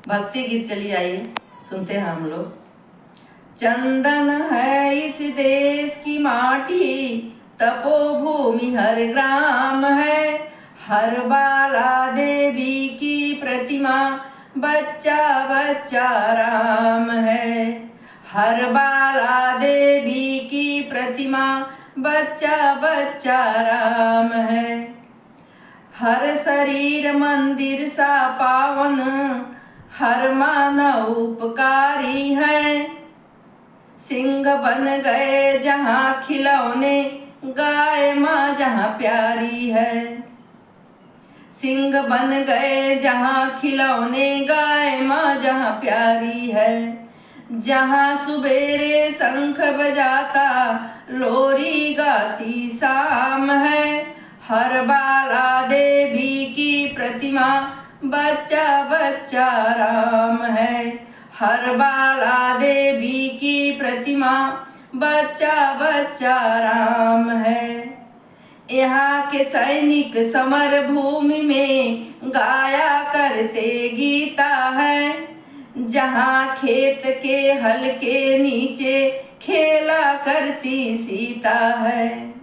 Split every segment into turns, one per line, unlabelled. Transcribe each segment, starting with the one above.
भक्ति गीत। चलिए आइए सुनते हैं हम लोग। चंदन है इस देश की माटी, तपोभूमि हर ग्राम है। हर बाला देवी की प्रतिमा, बच्चा बच्चा राम है। हर बाला देवी की प्रतिमा, बच्चा बच्चा राम है। हर शरीर मंदिर सा पावन, हर मानव उपकारी है। सिंह बन गए जहाँ खिलौने, गाय माँ जहाँ प्यारी है। सिंह बन गए जहाँ खिलौने, गाय माँ जहाँ प्यारी है। जहाँ सुबेरे शंख बजाता, लोरी गाती शाम है। हर बाला देवी की प्रतिमा, बच्चा बच्चा राम है। हर बाला देवी की प्रतिमा, बच्चा बच्चा राम है। यहाँ के सैनिक समर भूमि में गाया करते गीता है। जहाँ खेत के हल के नीचे खेला करती सीता है।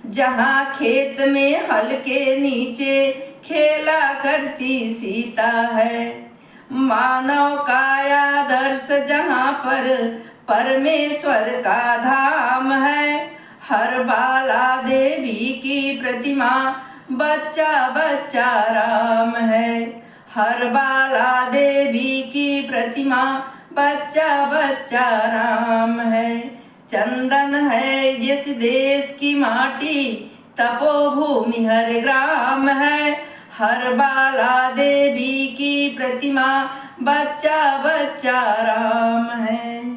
जहाँ खेत में हल के नीचे खेला करती सीता है। मानव का आदर्श जहाँ पर परमेश्वर का धाम है। हर बाला देवी की प्रतिमा, बच्चा बच्चा राम है। हर बाला देवी की प्रतिमा, बच्चा बच्चा राम है। चंदन है जिस देश की माटी, तपोभूमि हर ग्राम है। हर बाला देवी की प्रतिमा, बच्चा बच्चा राम है।